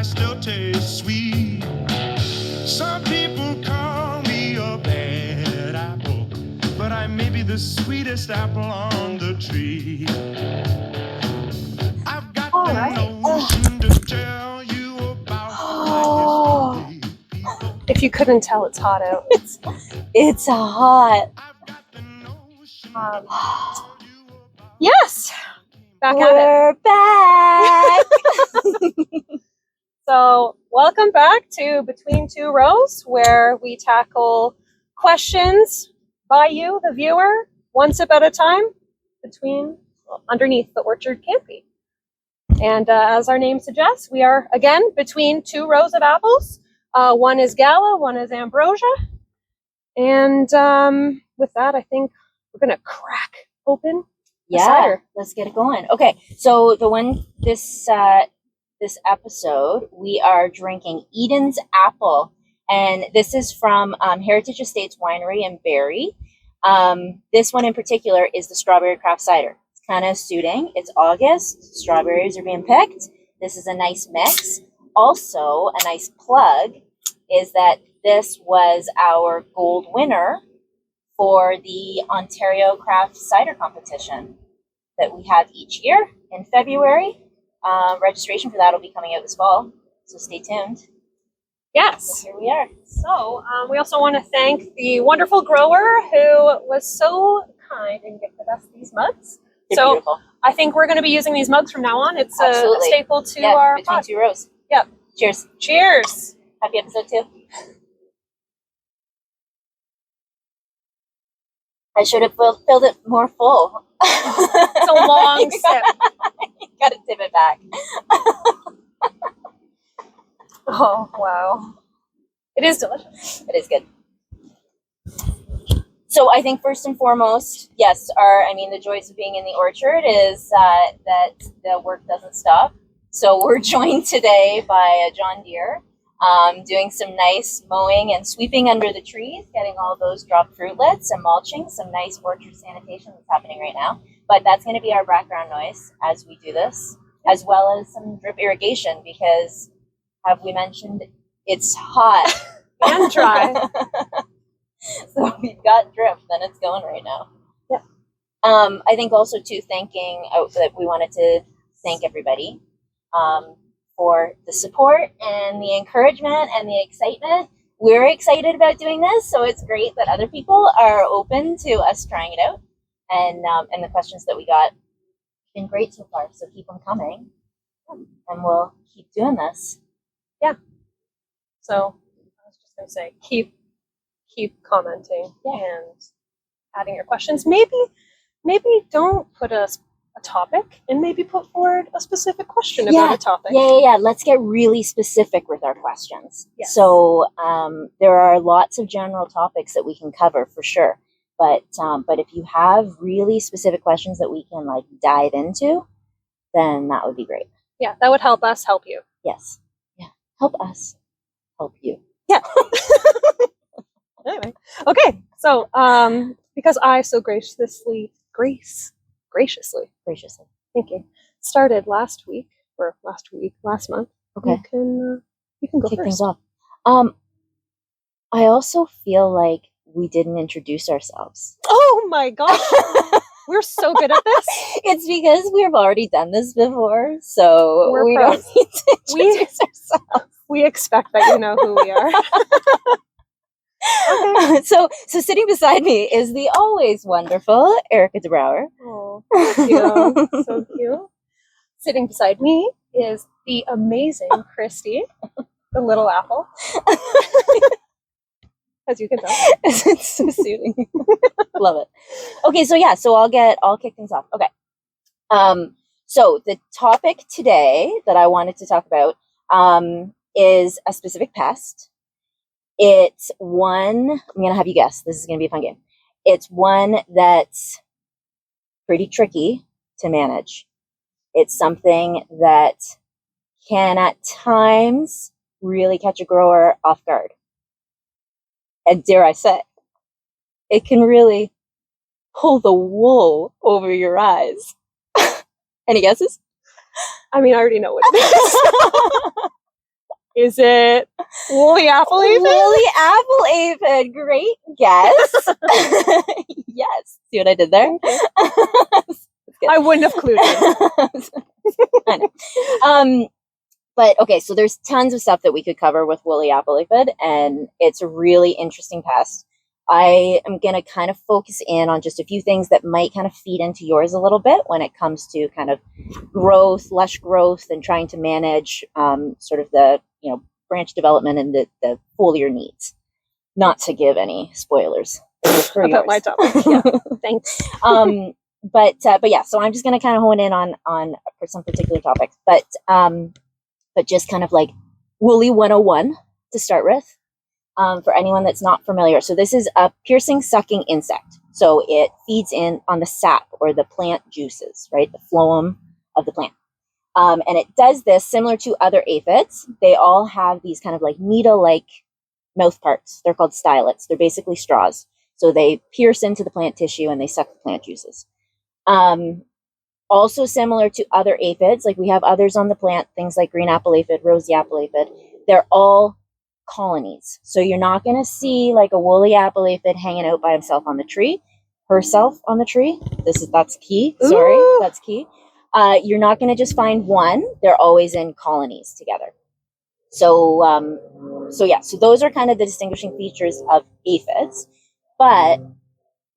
I still taste sweet. Some people call me a bad apple, but I may be the sweetest apple on the tree. I've got All the right. notion to tell you about my history. People, If you couldn't tell, it's hot out. It's hot. I've got the notion to tell you about Yes, back at it. We're back. So, welcome back to Between Two Rows, where we tackle questions by you, the viewer, one sip at a time, underneath the orchard canopy. And as our name suggests, we are again between two rows of apples. One is Gala, one is Ambrosia. And with that, I think we're gonna crack open the Yeah, cider. let's get it going. Okay, so this episode we are drinking Eden's Apple, and this is from Heritage Estates Winery in Barrie. This one in particular is the strawberry craft cider. It's kind of suiting. It's August. Strawberries are being picked. This is a nice mix. Also, a nice plug is that this was our gold winner for the Ontario Craft Cider Competition that we have each year in February. Registration for that will be coming out this fall, so stay tuned. Yes. Here we are. So we also want to thank the wonderful grower who was so kind and gifted us these mugs. They're So beautiful. I think we're going to be using these mugs from now on. It's a Absolutely. staple to Yeah, our between pod. two rows. Yep. Cheers. Cheers. Happy episode 2. I should have filled it more full. It's a long sip. Gotta tip it back. Oh, wow. It is delicious. It is good. So I think first and foremost, yes, the joys of being in the orchard is that the work doesn't stop. So we're joined today by John Deere, doing some nice mowing and sweeping under the trees, getting all those dropped fruitlets and mulching, some nice orchard sanitation that's happening right now. But that's going to be our background noise as we do this, as well as some drip irrigation because, have we mentioned, it's hot. And dry. So we've got drip, then it's going right now. Yeah. I think also too that we wanted to thank everybody for the support and the encouragement and the excitement. We're excited about doing this, so it's great that other people are open to us trying it out. And the questions that we got have been great so far, so keep them coming, and we'll keep doing this. Yeah. So I was just going to say, keep commenting and adding your questions. Maybe don't put a topic and maybe put forward a specific question about a topic. Yeah. Let's get really specific with our questions. Yes. So there are lots of general topics that we can cover for sure. But if you have really specific questions that we can dive into, then that would be great. Yeah, that would help us help you. Yes. Yeah. Help us help you. Yeah. Anyway. Okay. So because I so graciously, thank you, started last month. Okay. You can go Kick first. things off. I also feel like we didn't introduce ourselves. Oh my gosh. We're so good at this. It's because we've already done this before, so We're we pros. don't need to introduce ourselves. We expect that you know who we are. Okay. So sitting beside me is the always wonderful Erica DeBrouwer. Oh, thank you. So cute. Sitting beside me is the amazing Christy, the little apple. As you can tell. It's so suiting. Love it. Okay, so I'll kick things off. Okay. So the topic today that I wanted to talk about is a specific pest. It's one, I'm gonna have you guess. This is gonna be a fun game. It's one that's pretty tricky to manage. It's something that can at times really catch a grower off guard. And dare I say, it can really pull the wool over your eyes. Any guesses? I mean, I already know what it is. Is it woolly apple aphid? Woolly apple aphid. Great guess. Yes. See what I did there? I wouldn't have clued in. I know. But okay, so there's tons of stuff that we could cover with woolly apple aphid, and it's a really interesting pest. I am going to kind of focus in on just a few things that might kind of feed into yours a little bit when it comes to kind of growth, lush growth, and trying to manage sort of the branch development and the foliar needs. Not to give any spoilers for About my topic. Yeah, thanks. But yeah, so I'm just going to kind of hone in on for some particular topics, but just kind of like woolly 101 to start with. For anyone that's not familiar. So this is a piercing sucking insect. So it feeds in on the sap or the plant juices, right? The phloem of the plant. And it does this similar to other aphids. They all have these kind of like needle-like mouth parts. They're called stylets. They're basically straws. So they pierce into the plant tissue and they suck the plant juices. Also similar to other aphids, like we have others on the plant, things like green apple aphid, rosy apple aphid. They're all colonies. So you're not going to see like a woolly apple aphid hanging out by himself on the tree, herself on the tree. That's key. Sorry, Ooh. that's key. You're not going to just find one. They're always in colonies together. So those are kind of the distinguishing features of aphids. But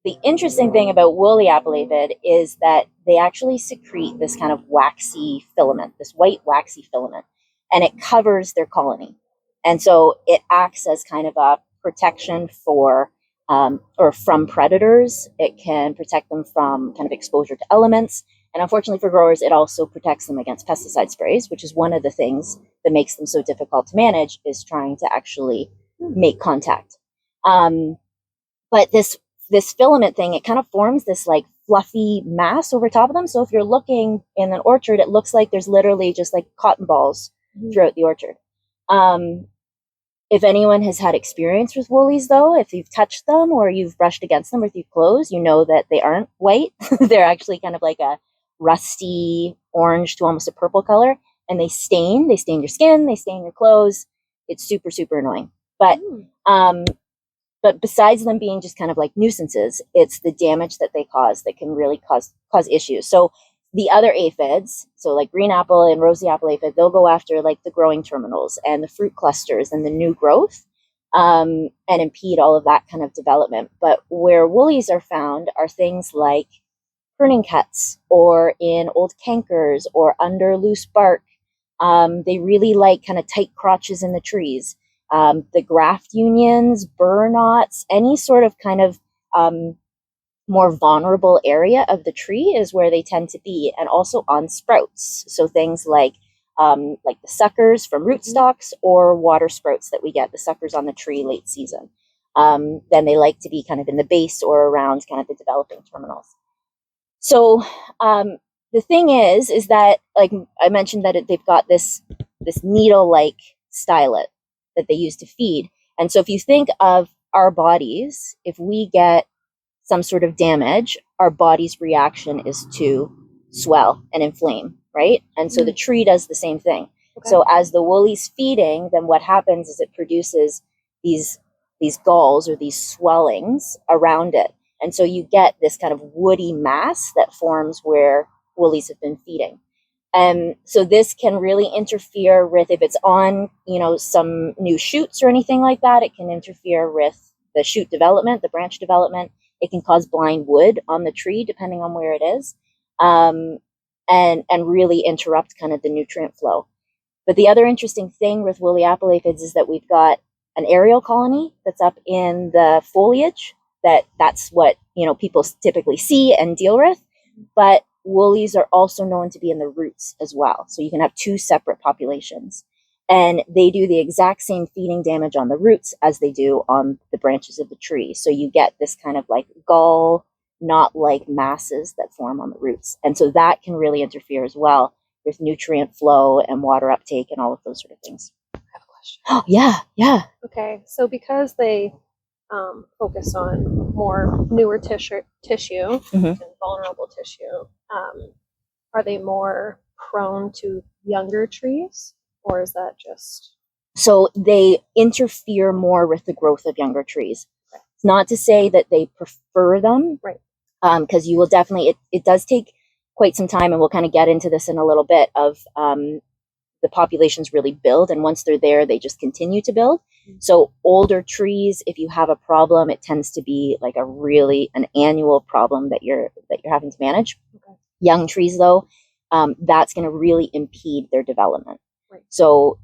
the interesting thing about woolly apple aphid is that they actually secrete this kind of waxy filament, this white waxy filament, and it covers their colony. And so it acts as kind of a protection for or from predators. It can protect them from kind of exposure to elements. And unfortunately for growers, it also protects them against pesticide sprays, which is one of the things that makes them so difficult to manage, is trying to actually make contact. But this filament thing, it kind of forms this like fluffy mass over top of them. So if you're looking in an orchard, it looks like there's literally just like cotton balls throughout the orchard. If anyone has had experience with woolies, though, if you've touched them or you've brushed against them with your clothes, you know that they aren't white. They're actually kind of like a rusty orange to almost a purple color, and they stain your skin, they stain your clothes. It's super, super annoying. But besides them being just kind of like nuisances, it's the damage that they cause that can really cause issues. So the other aphids, so like green apple and rosy apple aphid, they'll go after like the growing terminals and the fruit clusters and the new growth, and impede all of that kind of development. But where woolies are found are things like pruning cuts or in old cankers or under loose bark. They really like kind of tight crotches in the trees. The graft unions, burr knots, any sort of kind of more vulnerable area of the tree is where they tend to be, and also on sprouts. So things like the suckers from rootstocks or water sprouts that we get, the suckers on the tree late season. Then they like to be kind of in the base or around kind of the developing terminals. So the thing is that, like I mentioned, that they've got this needle-like stylet that they use to feed. And so if you think of our bodies, if we get some sort of damage, our body's reaction is to swell and inflame, right? And so the tree does the same thing. Okay. So as the woolly's feeding, then what happens is it produces these galls or these swellings around it. And so you get this kind of woody mass that forms where woolies have been feeding. So this can really interfere with, if it's on, some new shoots or anything like that, it can interfere with the shoot development, the branch development. It can cause blind wood on the tree, depending on where it is, and really interrupt kind of the nutrient flow. But the other interesting thing with woolly apple aphids is that we've got an aerial colony that's up in the foliage. That's what people typically see and deal with. But woolies are also known to be in the roots as well. So you can have two separate populations. And they do the exact same feeding damage on the roots as they do on the branches of the tree. So you get this kind of like gall, knot-like masses that form on the roots. And so that can really interfere as well with nutrient flow and water uptake and all of those sort of things. I have a question. Oh, yeah. Okay, so because they focus on more newer tissue and vulnerable tissue, are they more prone to younger trees? Or is that just So they interfere more with the growth of younger trees. It's not to say that they prefer them, Right. Because you will definitely, it does take quite some time, and we'll kind of get into this in a little bit, of the populations really build, and once they're there, they just continue to build. So older trees, if you have a problem, it tends to be like an annual problem that you're having to manage. Okay. Young trees, though, that's going to really impede their development. Right. So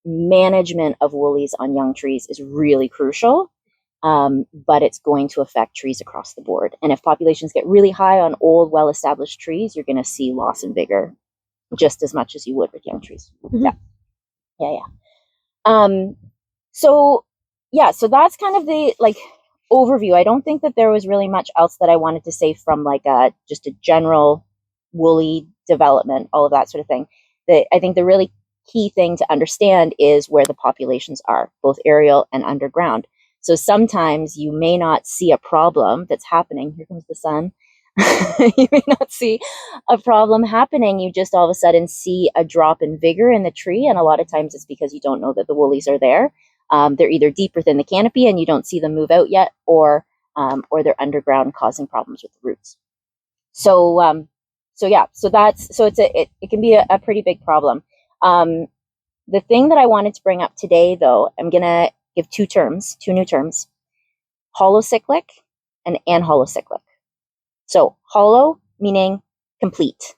management of woolies on young trees is really crucial, but it's going to affect trees across the board. And if populations get really high on old, well-established trees, you're going to see loss in vigor just as much as you would with young trees. Mhm. So that's kind of the overview. I don't think that there was really much else that I wanted to say from just a general woolly development, all of that sort of thing. I think the really key thing to understand is where the populations are, both aerial and underground. So sometimes you may not see a problem that's happening. Here comes the sun. You may not see a problem happening. You just all of a sudden see a drop in vigor in the tree. And a lot of times it's because you don't know that the woolies are there. They're either deep within the canopy and you don't see them move out yet, or they're underground causing problems with the roots. It can be a pretty big problem. The thing that I wanted to bring up today, though, I'm going to give two new terms, holocyclic and anholocyclic. So holo meaning complete.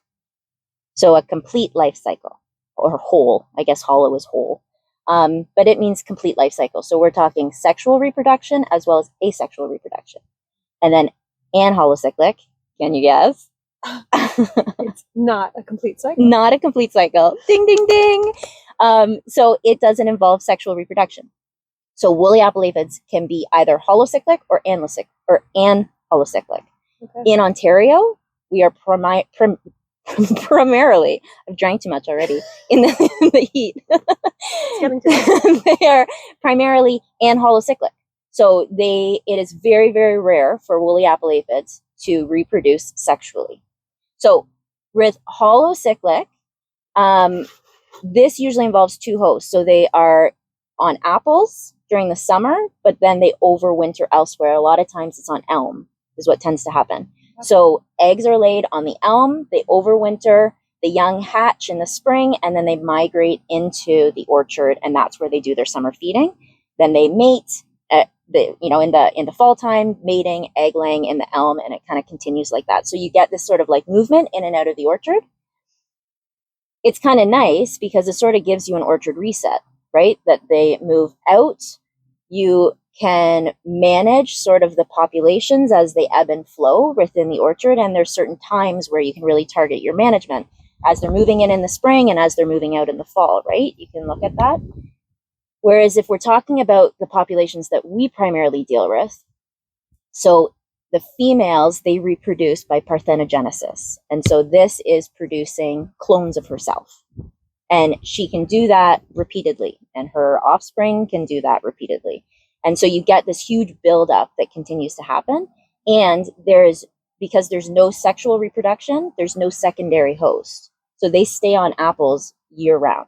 So a complete life cycle, or whole. I guess holo is whole. But it means complete life cycle. So we're talking sexual reproduction as well as asexual reproduction. And then anholocyclic, can you guess? It's not a complete cycle. Not a complete cycle. Ding, ding, ding. So it doesn't involve sexual reproduction. So woolly apple aphids can be either holocyclic or anholocyclic. Okay. In Ontario, we are primarily, I've drank too much already in the heat. It's getting to They are primarily anholocyclic. So it is very, very rare for woolly apple aphids to reproduce sexually. So with holocyclic, this usually involves two hosts. So they are on apples during the summer, but then they overwinter elsewhere. A lot of times it's on elm is what tends to happen. So eggs are laid on the elm, they overwinter, the young hatch in the spring, and then they migrate into the orchard, and that's where they do their summer feeding. Then they mate in the fall time, mating, egg laying in the elm, and it kind of continues like that. So you get this sort of movement in and out of the orchard. It's kind of nice because it sort of gives you an orchard reset, right? That they move out. You can manage sort of the populations as they ebb and flow within the orchard. And there's certain times where you can really target your management as they're moving in the spring and as they're moving out in the fall, right? You can look at that. Whereas if we're talking about the populations that we primarily deal with, so the females, they reproduce by parthenogenesis. And so this is producing clones of herself. And she can do that repeatedly, and her offspring can do that repeatedly. And so you get this huge buildup that continues to happen. And because there's no sexual reproduction, there's no secondary host. So they stay on apples year round.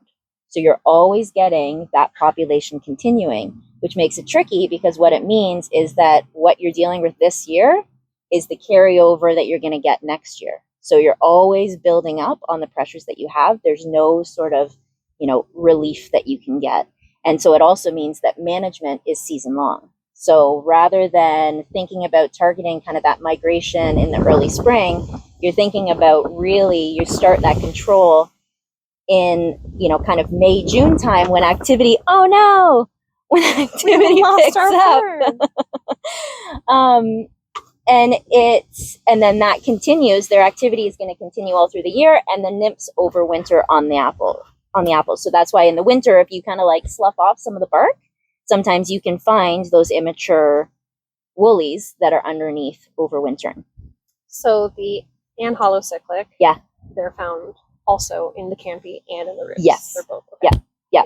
So you're always getting that population continuing, which makes it tricky because what it means is that what you're dealing with this year is the carryover that you're going to get next year. So you're always building up on the pressures that you have. There's no sort of, relief that you can get. And so it also means that management is season long. So rather than thinking about targeting kind of that migration in the early spring, you're thinking about you start that control in, kind of May, June time when activity picks up. And then that continues. Their activity is going to continue all through the year, and the nymphs overwinter on the apple. So that's why in the winter, if you kind of slough off some of the bark, sometimes you can find those immature woolies that are underneath overwintering. So the anholocyclic, yeah, they're found also in the canopy and in the roots. Yes, they're both. Okay. Yeah.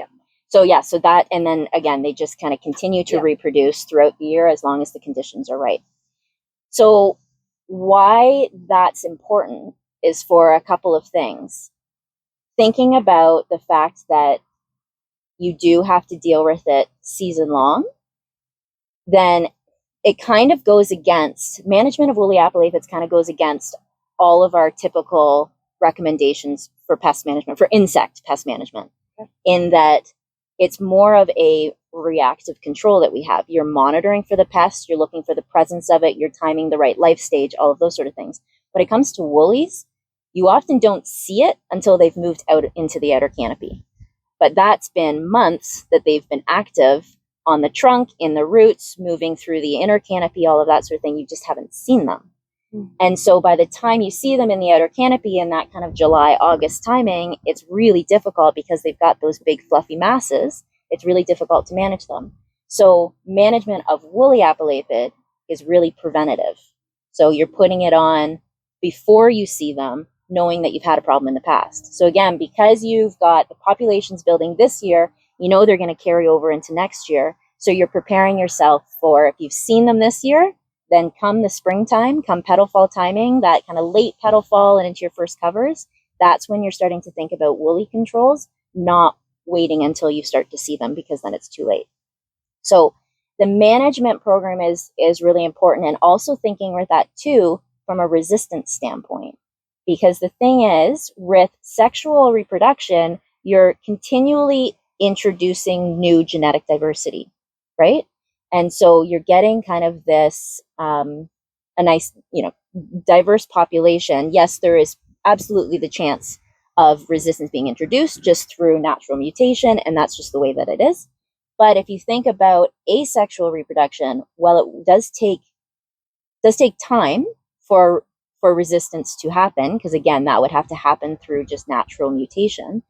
So that, and then again, they just kind of continue to reproduce throughout the year as long as the conditions are right. So why that's important is for a couple of things. Thinking about the fact that you do have to deal with it season long, then it kind of goes against management of woolly apple aphids, kind of goes against all of our typical recommendations for pest management, for insect pest management, in that it's more of a reactive control that we have. You're monitoring for the pest, you're looking for the presence of it, you're timing the right life stage, all of those sort of things. When it comes to woolies, you often don't see it until they've moved out into the outer canopy. But that's been months that they've been active on the trunk, in the roots, moving through the inner canopy, all of that sort of thing. You just haven't seen them. And so by the time you see them in the outer canopy in that kind of July, August timing, it's really difficult because they've got those big fluffy masses. It's really difficult to manage them. So management of woolly apple aphid is really preventative. So you're putting it on before you see them, knowing that you've had a problem in the past. So again, because you've got the populations building this year, you know they're going to carry over into next year. So you're preparing yourself for, if you've seen them this year, then come the springtime, come petal fall timing, that kind of late petal fall and into your first covers, that's when you're starting to think about woolly controls, not waiting until you start to see them, because then it's too late. So the management program is really important, and also thinking with that too from a resistance standpoint. Because the thing is, with sexual reproduction, you're continually introducing new genetic diversity, right? And so you're getting kind of this, a nice, diverse population. Yes, there is absolutely the chance of resistance being introduced just through natural mutation, and that's just the way that it is. But if you think about asexual reproduction, well, it does take time for resistance to happen, because again, that would have to happen through just natural mutation.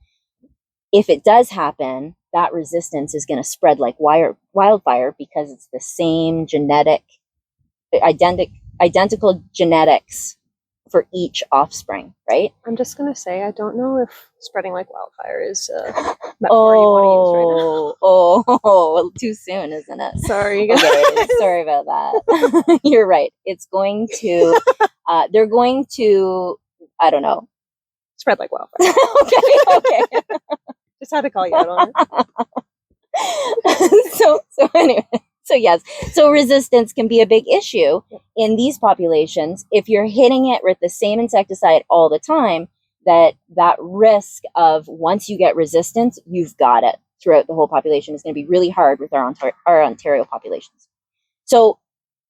If it does happen, that resistance is going to spread like wildfire, because it's the same identical genetics for each offspring, right? I'm just going to say, I don't know if spreading like wildfire is a metaphor you want to use right now. Oh, too soon, isn't it? Sorry, guys. Okay, sorry about that. You're right. It's going to, they're going to, I don't know. Spread like wildfire. Okay. Just had to call you out on it. So anyway, so yes, so resistance can be a big issue in these populations. If you're hitting it with the same insecticide all the time, that risk of, once you get resistance, you've got it throughout the whole population, is going to be really hard with our Ontario populations. So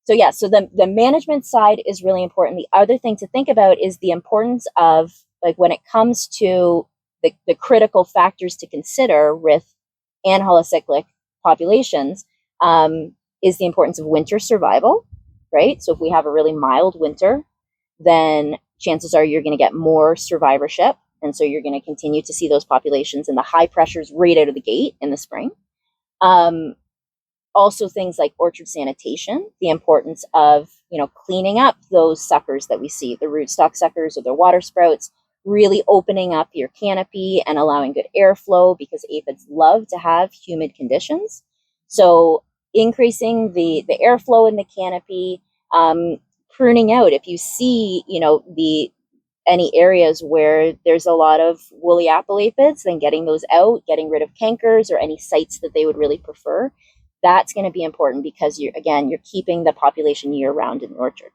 the management side is really important. The other thing to think about is the importance of, like, when it comes to the critical factors to consider with anholocyclic populations, is the importance of winter survival, right? So if we have a really mild winter, then chances are you're going to get more survivorship. And so you're going to continue to see those populations in the high pressures right out of the gate in the spring. Also things like orchard sanitation, the importance of, cleaning up those suckers that we see, the rootstock suckers or the water sprouts, really opening up your canopy and allowing good airflow, because aphids love to have humid conditions. So increasing the airflow in the canopy, pruning out. If you see, any areas where there's a lot of woolly apple aphids, then getting those out, getting rid of cankers or any sites that they would really prefer, that's going to be important, because you're keeping the population year round in the orchard.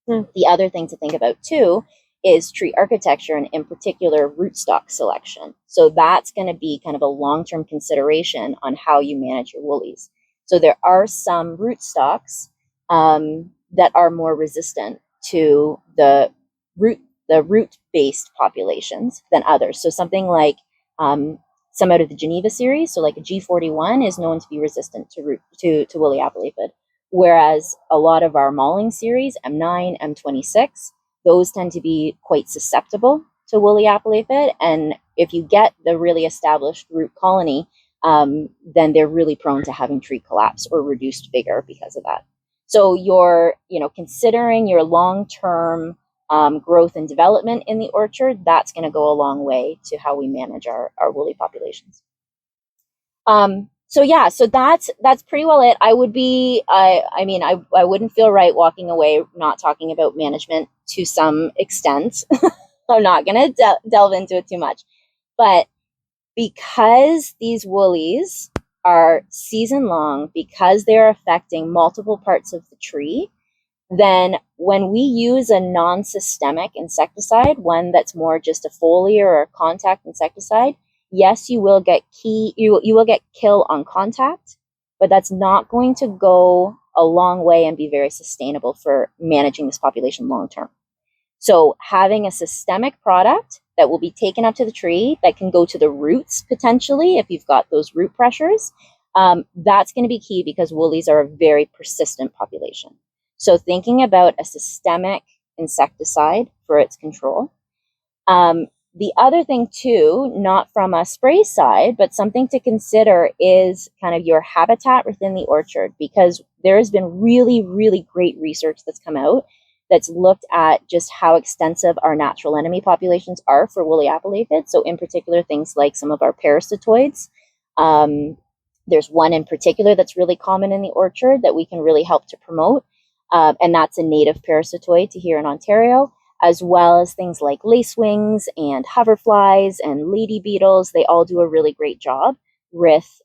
The other thing to think about too is tree architecture, and in particular rootstock selection. So that's going to be kind of a long-term consideration on how you manage your woolies. So there are some rootstocks that are more resistant to the root-based populations than others. So something like some out of the Geneva series, so like a G41 is known to be resistant to woolly apple aphid, whereas a lot of our Malling series, M9, M26, those tend to be quite susceptible to woolly apple aphid. And if you get the really established root colony, then they're really prone to having tree collapse or reduced vigor because of that. So you're, considering your long-term growth and development in the orchard, that's going to go a long way to how we manage our woolly populations. So that's pretty well it. I would be, I wouldn't feel right walking away not talking about management to some extent. I'm not going to delve into it too much, but because these woolies are season long, because they're affecting multiple parts of the tree, then when we use a non-systemic insecticide, one that's more just a foliar or a contact insecticide, yes, you will get you will get kill on contact, but that's not going to go a long way and be very sustainable for managing this population long term. So having a systemic product that will be taken up to the tree, that can go to the roots potentially if you've got those root pressures, that's going to be key, because woolies are a very persistent population. So thinking about a systemic insecticide for its control. The other thing too, not from a spray side, but something to consider is kind of your habitat within the orchard, because there has been really, really great research that's come out that's looked at just how extensive our natural enemy populations are for woolly apple aphids. So in particular, things like some of our parasitoids. There's one in particular that's really common in the orchard that we can really help to promote. And that's a native parasitoid to here in Ontario, as well as things like lacewings and hoverflies and lady beetles. They all do a really great job with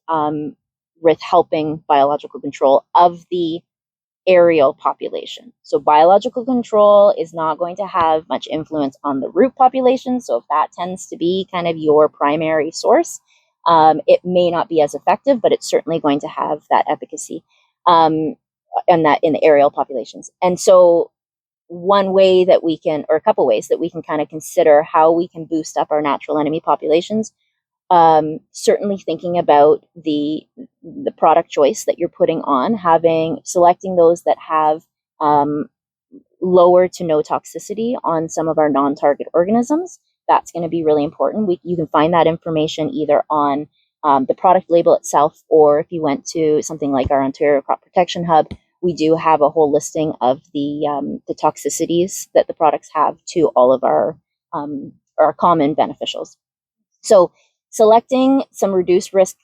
helping biological control of the aerial population. So biological control is not going to have much influence on the root population. So if that tends to be kind of your primary source, it may not be as effective, but it's certainly going to have that efficacy. And that in the aerial populations. And so one way that we can, or a couple ways that we can kind of consider how we can boost up our natural enemy populations, certainly thinking about the product choice that you're putting on, selecting those that have lower to no toxicity on some of our non-target organisms. That's going to be really important. You can find that information either on the product label itself, or if you went to something like our Ontario Crop Protection Hub, we do have a whole listing of the toxicities that the products have to all of our common beneficials. So selecting some reduced risk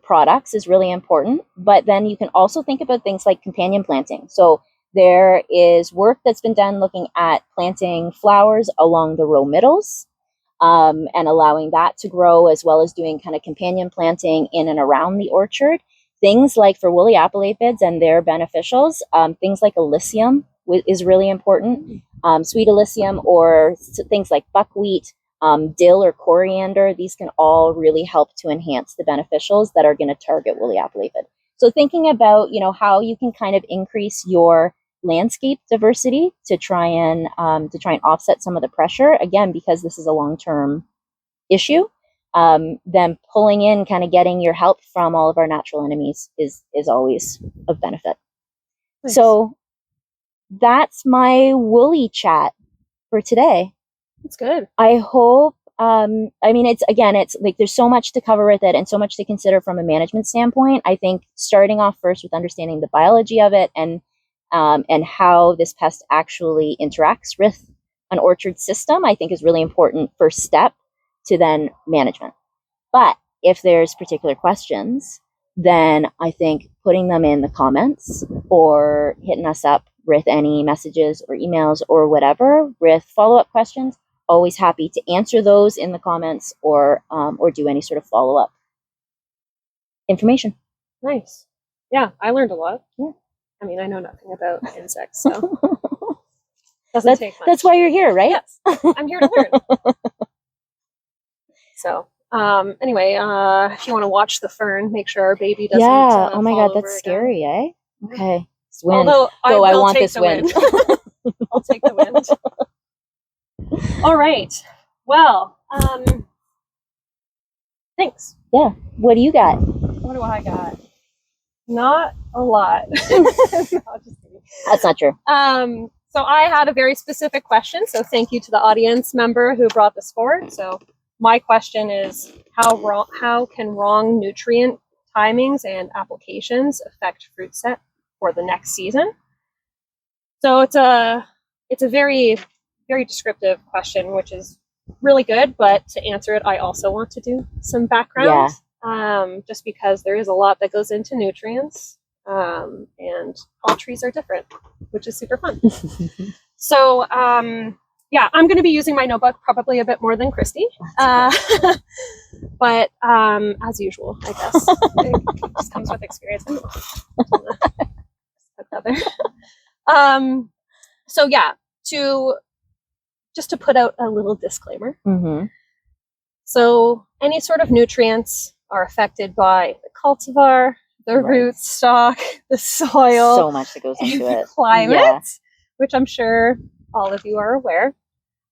products is really important, but then you can also think about things like companion planting. So there is work that's been done looking at planting flowers along the row middles, and allowing that to grow, as well as doing kind of companion planting in and around the orchard. Things like for woolly apple aphids and their beneficials, things like Alyssum is really important. Sweet Alyssum, or things like buckwheat, dill or coriander, these can all really help to enhance the beneficials that are going to target woolly apple aphid. So thinking about, how you can kind of increase your landscape diversity to try and offset some of the pressure, again, because this is a long-term issue. Then pulling in, kind of getting your help from all of our natural enemies is always of benefit. Nice. So that's my woolly chat for today. That's good. I hope, it's like there's so much to cover with it and so much to consider from a management standpoint. I think starting off first with understanding the biology of it and how this pest actually interacts with an orchard system, I think is really important first step to then management. But if there's particular questions, then I think putting them in the comments or hitting us up with any messages or emails or whatever with follow-up questions, always happy to answer those in the comments or do any sort of follow-up information. Nice. Yeah, I learned a lot. Yeah. I mean, I know nothing about insects, so doesn't take much. That's why you're here, right? Yes, I'm here to learn. So, anyway, if you want to watch the fern, make sure our baby doesn't. Yeah. Oh my God, that's again. scary, eh? Okay. It's wind. Although I want this wind. I'll take the wind. All right. Well, thanks. Yeah. What do you got? What do I got? Not a lot. No, just kidding. That's not true. So I had a very specific question. So thank you to the audience member who brought this forward. So my question is, how can wrong nutrient timings and applications affect fruit set for the next season? So it's a very, very descriptive question, which is really good. But to answer it, I also want to do some background. Yeah. Just because there is a lot that goes into nutrients, and all trees are different, which is super fun. So yeah, I'm going to be using my notebook probably a bit more than Christy. But as usual, I guess. It just comes with experience. So yeah, just to put out a little disclaimer. Mm-hmm. So any sort of nutrients are affected by the cultivar, the rootstock, the soil, So much that goes into the it. climate, which I'm sure all of you are aware.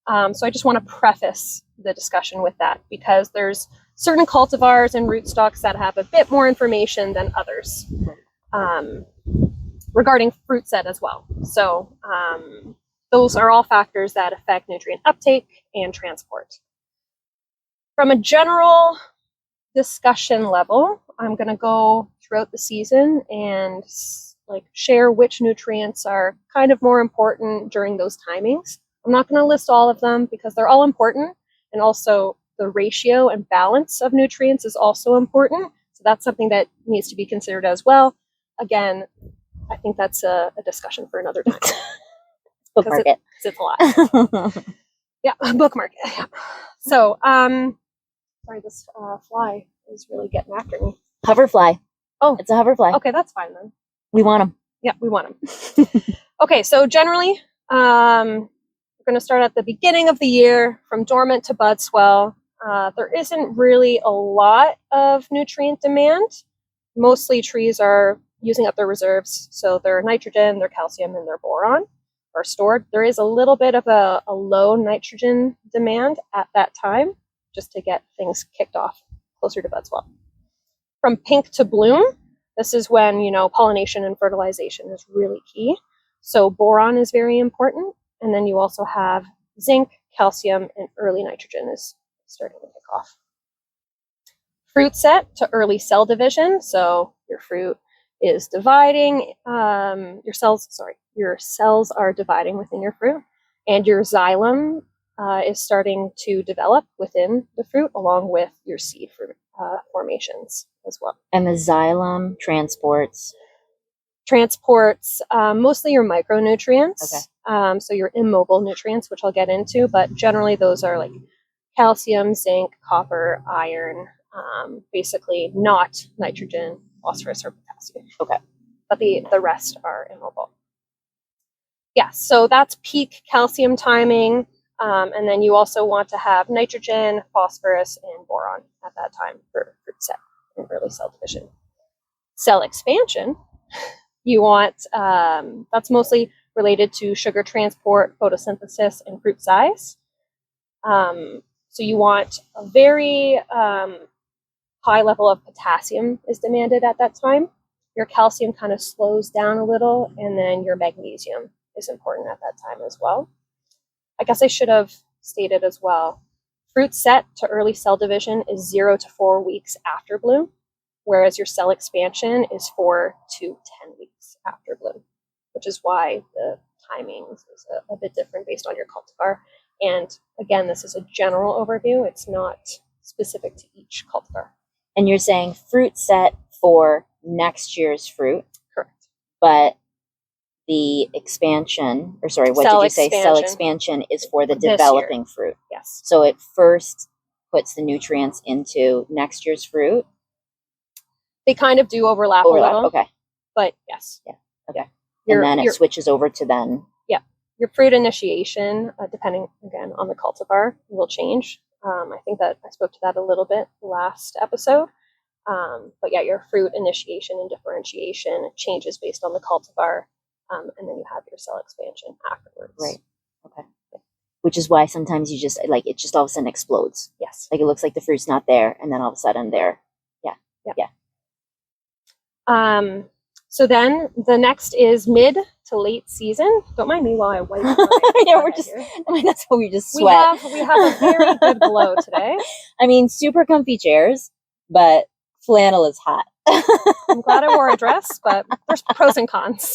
So I just want to preface the discussion with that because there's certain cultivars and rootstocks that have a bit more information than others regarding fruit set as well. So those are all factors that affect nutrient uptake and transport. From a general discussion level, I'm going to go throughout the season and share which nutrients are kind of more important during those timings. I'm not going to list all of them because they're all important, and also the ratio and balance of nutrients is also important. So that's something that needs to be considered as well. Again, I think that's a discussion for another time. Bookmark it. It's a lot. Yeah, bookmark it. Yeah. So, sorry, this fly is really getting after me. Hoverfly. Oh, it's a hoverfly. Okay, that's fine then. We want them. Yeah, we want them. Okay, so generally, we're going to start at the beginning of the year from dormant to bud swell. There isn't really a lot of nutrient demand. Mostly trees are using up their reserves, so their nitrogen, their calcium, and their boron are stored. There is a little bit of a low nitrogen demand at that time, just to get things kicked off closer to bud swell. From pink to bloom, this is when, pollination and fertilization is really key. So boron is very important. And then you also have zinc, calcium, and early nitrogen is starting to kick off. Fruit set to early cell division. So your fruit is dividing, your cells are dividing within your fruit, and your xylem is starting to develop within the fruit along with your seed fruit formations as well. And the xylem transports mostly your micronutrients. Okay. So your immobile nutrients, which I'll get into, but generally those are like calcium, zinc, copper, iron, basically not nitrogen, phosphorus, or potassium. Okay. But the rest are immobile. Yeah, so that's peak calcium timing. And then you also want to have nitrogen, phosphorus, and boron at that time for fruit set and early cell division. Cell expansion, you want, that's mostly related to sugar transport, photosynthesis, and fruit size. So you want a very high level of potassium is demanded at that time. Your calcium kind of slows down a little, and then your magnesium is important at that time as well. I guess I should have stated as well, fruit set to early cell division is 0 to 4 weeks after bloom, whereas your cell expansion is 4 to 10 weeks after bloom, which is why the timing is a bit different based on your cultivar. And again, this is a general overview. It's not specific to each cultivar. And you're saying fruit set for next year's fruit. Correct. But the expansion, or sorry, what Cell did you say? expansion. Cell expansion is for the This year. developing fruit. Yes. So it first puts the nutrients into next year's fruit. They kind of do overlap a little. Okay. But yes. Yeah. Okay. And then it switches over to then. Yeah. Your fruit initiation, depending again on the cultivar, will change. I think that I spoke to that a little bit last episode. But yeah, your fruit initiation and differentiation changes based on the cultivar. And then you have your cell expansion afterwards. Right. Okay. Which is why sometimes you just, it just all of a sudden explodes. Yes. Like it looks like the fruit's not there, and then all of a sudden there. Yeah. So then the next is mid to late season. Don't mind me while I wipe. Yeah, we're just, that's how we just sweat. We have a very good glow today. I mean, super comfy chairs, but flannel is hot. I'm glad I wore a dress, but there's pros and cons.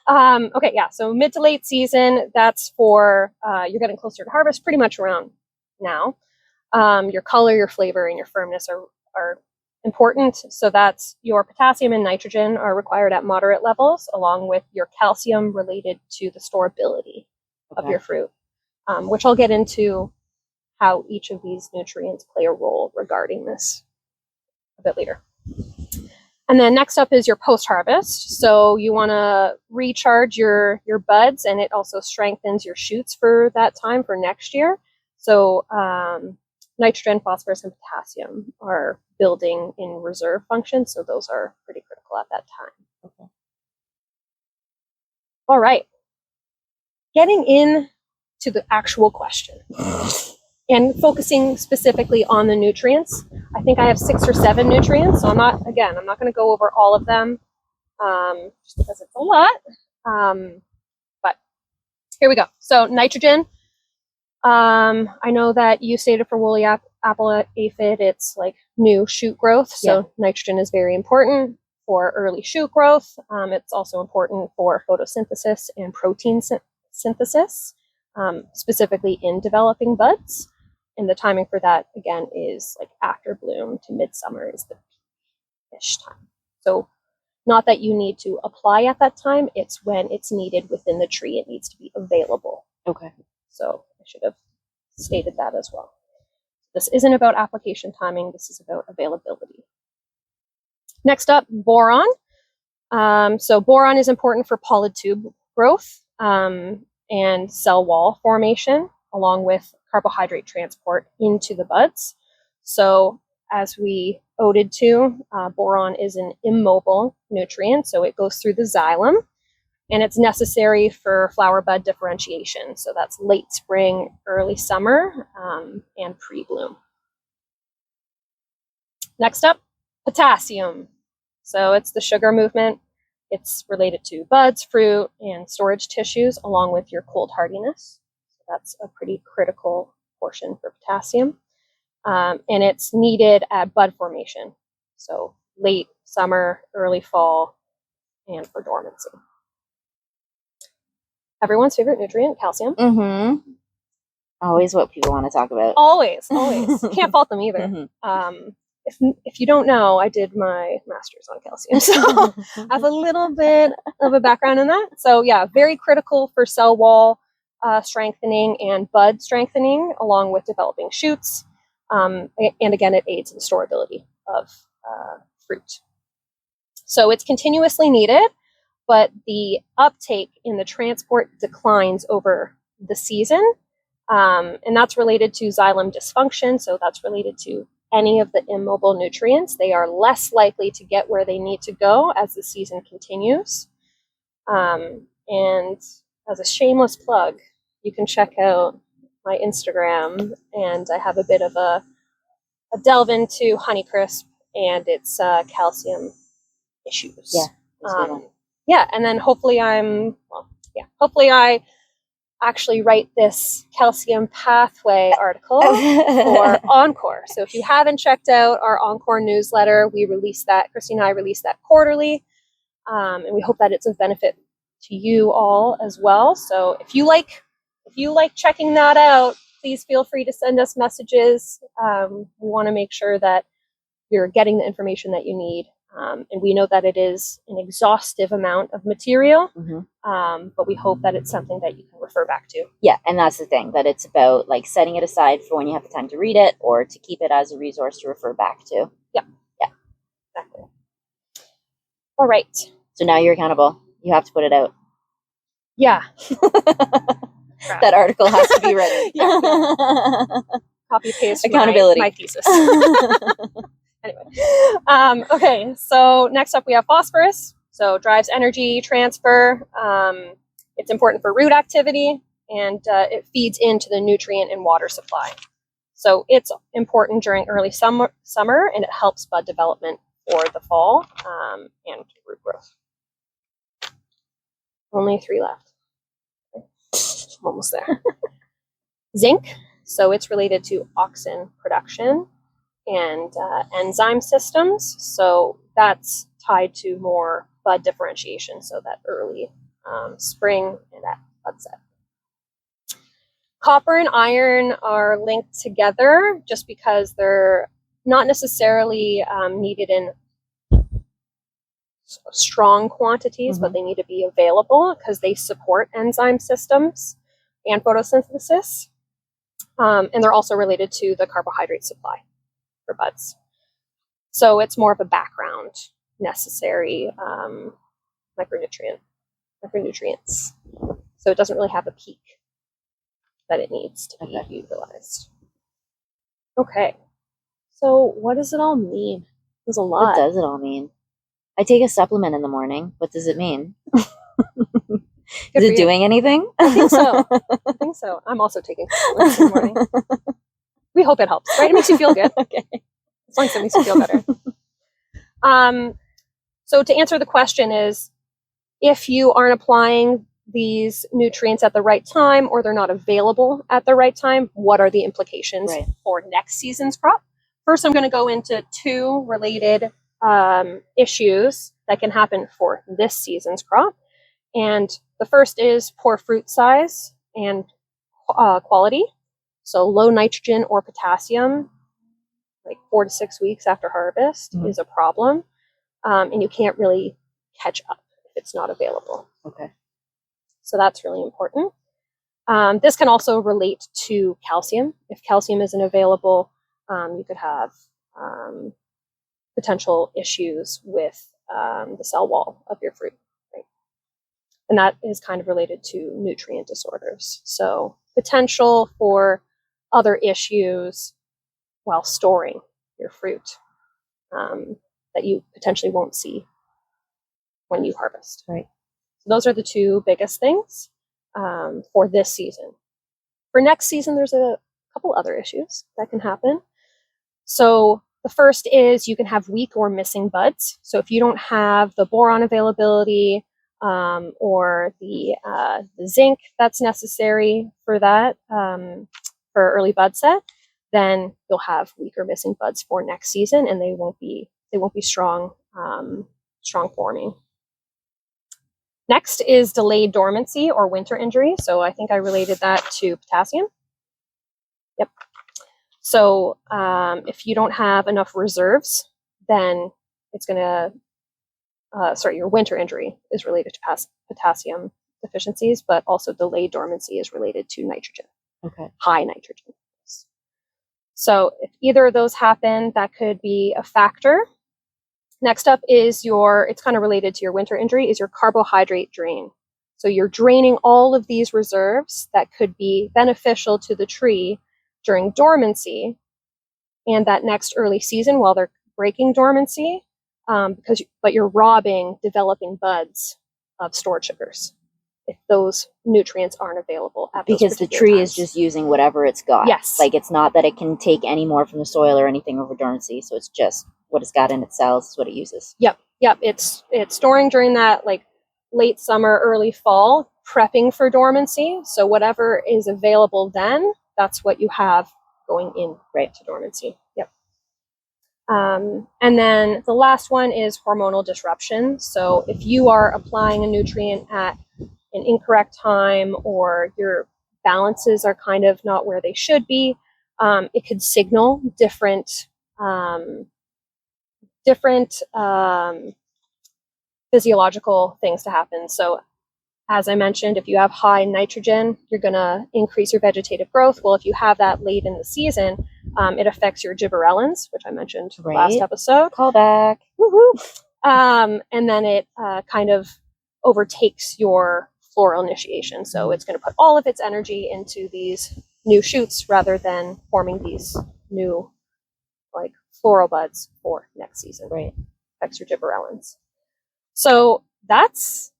Okay, yeah, so mid to late season, that's for, you're getting closer to harvest pretty much around now. Your color, your flavor, and your firmness are important. So that's your potassium and nitrogen are required at moderate levels, along with your calcium related to the storability of your fruit, which I'll get into how each of these nutrients play a role regarding this a bit later. And then next up is your post-harvest. So you want to recharge your buds, and it also strengthens your shoots for that time for next year. So nitrogen, phosphorus, and potassium are building in reserve function. So those are pretty critical at that time. Okay. All right. Getting in to the actual question and focusing specifically on the nutrients. I think I have 6 or 7 nutrients. So I'm not going to go over all of them just because it's a lot. But here we go. So nitrogen. I know that you stated for woolly apple aphid, it's like new shoot growth. So nitrogen is very important for early shoot growth. It's also important for photosynthesis and protein synthesis, specifically in developing buds. And the timing for that, again, is like after bloom to midsummer is the peak-ish time. So not that you need to apply at that time, it's when it's needed within the tree. It needs to be available. Okay. So I should have stated that as well. This isn't about application timing. This is about availability. Next up, boron. So boron is important for polytube growth and cell wall formation, along with carbohydrate transport into the buds. So as we alluded to, boron is an immobile nutrient, so it goes through the xylem, and it's necessary for flower bud differentiation. So that's late spring, early summer, and pre-bloom. Next up, potassium. So it's the sugar movement. It's related to buds, fruit, and storage tissues, along with your cold hardiness. So that's a pretty critical portion for potassium. And it's needed at bud formation. So late summer, early fall, and for dormancy. Everyone's favorite nutrient, calcium. Mm-hmm. Always what people want to talk about. Always. Can't fault them either. Mm-hmm. If you don't know, I did my master's on calcium, so I have a little bit of a background in that. So yeah, very critical for cell wall strengthening and bud strengthening, along with developing shoots. And again, it aids in storability of fruit. So it's continuously needed, but the uptake in the transport declines over the season. And that's related to xylem dysfunction. So that's related to any of the immobile nutrients. They are less likely to get where they need to go as the season continues. And as a shameless plug, you can check out my Instagram, and I have a bit of a delve into Honeycrisp and its calcium issues. Yeah. And then hopefully I actually write this calcium pathway article for Encore. So if you haven't checked out our Encore newsletter, we release that, Christy and I release that quarterly. And we hope that it's of benefit to you all as well. So if you like checking that out, please feel free to send us messages. We want to make sure that you're getting the information that you need. And we know that it is an exhaustive amount of material, but we hope that it's something that you can refer back to. Yeah, and that's the thing, that it's about like setting it aside for when you have the time to read it, or to keep it as a resource to refer back to. Yeah, exactly. All right. So now you're accountable. You have to put it out. Yeah. That article has to be written. Yeah. Copy paste accountability. My thesis. Anyway, okay, so next up we have phosphorus. So drives energy transfer. It's important for root activity, and it feeds into the nutrient and water supply. So it's important during early summer, and it helps bud development for the fall and root growth. Only 3 left. I'm almost there. Zinc. So it's related to auxin production and enzyme systems. So that's tied to more bud differentiation, so that early spring and that bud set. Copper and iron are linked together just because they're not necessarily needed in strong quantities, but they need to be available because they support enzyme systems. and photosynthesis. And they're also related to the carbohydrate supply for buds. So it's more of a background necessary micronutrients. So it doesn't really have a peak that it needs to be utilized. Okay. So what does it all mean? There's a lot. What does it all mean? I take a supplement in the morning. What does it mean? Is it doing anything? I think so. I think so. I'm also taking supplements in the morning. We hope it helps, right? It makes you feel good. Okay. As long as it makes you feel better. So to answer the question is, if you aren't applying these nutrients at the right time or they're not available at the right time, what are the implications for next season's crop? First, I'm going to go into two related issues that can happen for this season's crop. And the first is poor fruit size and quality. So low nitrogen or potassium, like 4 to 6 weeks after harvest, is a problem. And you can't really catch up if it's not available. Okay. So that's really important. This can also relate to calcium. If calcium isn't available, you could have potential issues with the cell wall of your fruit. Right? And that is kind of related to nutrient disorders. So potential for other issues while storing your fruit that you potentially won't see when you harvest. Right. So those are the two biggest things for this season. For next season, there's a couple other issues that can happen. So the first is you can have weak or missing buds. So if you don't have the boron availability or the zinc that's necessary for that for early bud set, then you'll have weak or missing buds for next season, and they won't be strong forming. Next is delayed dormancy or winter injury. So I think I related that to potassium. Yep. So if you don't have enough reserves, then it's going to, your winter injury is related to potassium deficiencies, but also delayed dormancy is related to nitrogen. Okay. High nitrogen. So if either of those happen, that could be a factor. Next up is it's kind of related to your winter injury, is your carbohydrate drain. So you're draining all of these reserves that could be beneficial to the tree during dormancy and that next early season while they're breaking dormancy, but you're robbing developing buds of stored sugars if those nutrients aren't available at those because the tree is just using whatever it's got. Yes. Like it's not that it can take any more from the soil or anything over dormancy, so it's just what it's got in its cells is what it uses. Yep. It's storing during that like late summer, early fall, prepping for dormancy. So whatever is available then, that's what you have going in to dormancy. Yep. And then the last one is hormonal disruption. So if you are applying a nutrient at an incorrect time or your balances are kind of not where they should be, it could signal different physiological things to happen. So as I mentioned, if you have high nitrogen, you're going to increase your vegetative growth. Well, if you have that late in the season, it affects your gibberellins, which I mentioned last episode. Call back. Woohoo! And then it kind of overtakes your floral initiation. So it's going to put all of its energy into these new shoots rather than forming these new like floral buds for next season. Right. Affects your gibberellins. So that's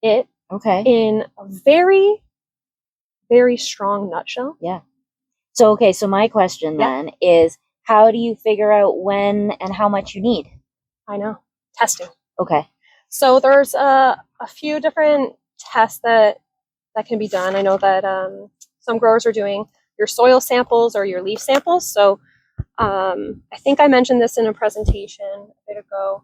it. Okay. In a very, very strong nutshell. Yeah. So my question then is, how do you figure out when and how much you need? I know. Testing. Okay. So there's a few different tests that can be done. I know that some growers are doing your soil samples or your leaf samples. So I think I mentioned this in a presentation a bit ago.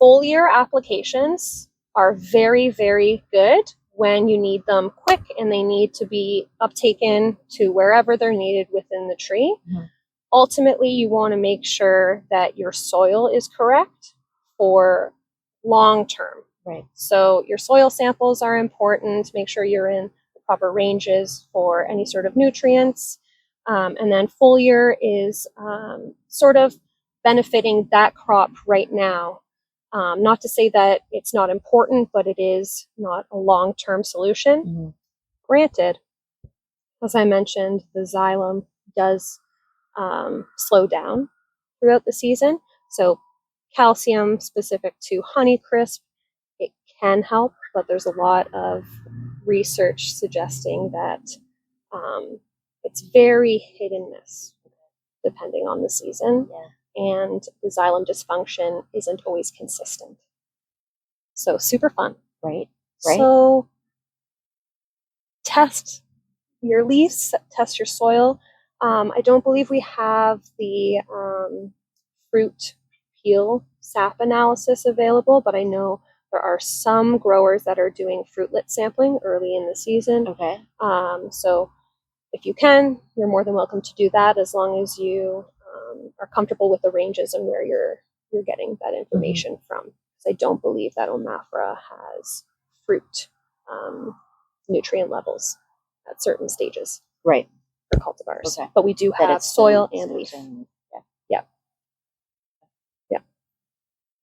Foliar applications are very, very good when you need them quick and they need to be uptaken to wherever they're needed within the tree. Mm-hmm. Ultimately, you want to make sure that your soil is correct for long term. Right. So your soil samples are important. Make sure you're in the proper ranges for any sort of nutrients. And then foliar is sort of benefiting that crop right now. Not to say that it's not important, but it is not a long-term solution. Mhm. Granted, as I mentioned, the xylem does slow down throughout the season. So calcium specific to Honeycrisp, it can help, but there's a lot of research suggesting that it's very hit and miss depending on the season. Yeah. And the xylem dysfunction isn't always consistent. So super fun. Right. Right. So test your leaves, test your soil. I don't believe we have the fruit peel sap analysis available, but I know there are some growers that are doing fruitlet sampling early in the season. Okay. So if you can, you're more than welcome to do that as long as you are comfortable with the ranges and where you're getting that information from. Because I don't believe that Omafra has fruit nutrient levels at certain stages Right. for cultivars. Okay. But we do That have it's soil still- and leaf. Yeah. Yeah. Yeah.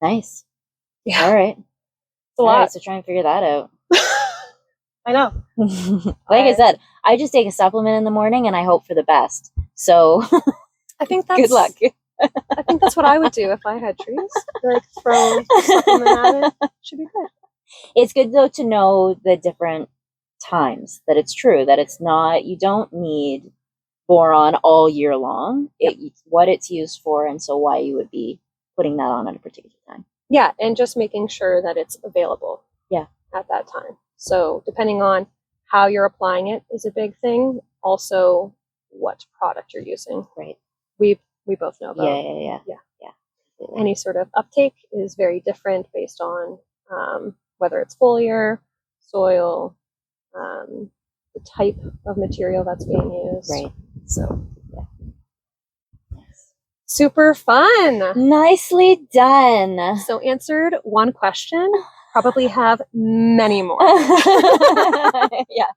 Nice. Yeah. All right. It's a All lot. right, so try and figure that out. I know. Like I said, I just take a supplement in the morning and I hope for the best. So I think that's good luck. I think that's what I would do if I had trees. Like throw a supplement at it. Should be good. It's good though to know the different times that it's true that it's not, you don't need boron all year long. It's what it's used for, and so why you would be putting that on at a particular time. Yeah, and just making sure that it's available. Yeah. At that time. So depending on how you're applying it is a big thing. Also, what product you're using. Right. We both know about. Yeah. Any sort of uptake is very different based on whether it's foliar, soil, the type of material that's being used. Right. So, yeah. Super fun. Nicely done. So, answered one question, probably have many more. Yeah.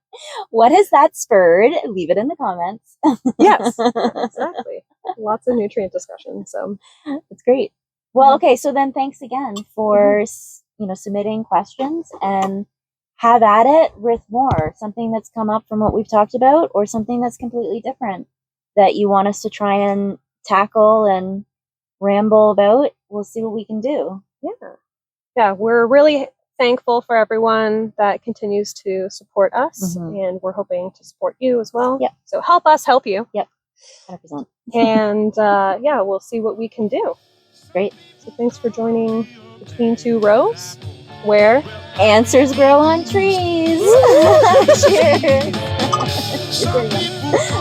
What has that spurred? Leave it in the comments. Yes, exactly. Lots of nutrient discussion. So, It's great. Well, okay, so then thanks again for submitting questions, and have at it with more, something that's come up from what we've talked about or something that's completely different that you want us to try and tackle and ramble about. We'll see what we can do. yeah, we're really thankful for everyone that continues to support us, Mhm. and we're hoping to support you as well. Yep. So help us help you. 100%. And yeah, we'll see what we can do. Great. So thanks for joining Between Two Rows, where Answers grow on trees. Cheers. Some people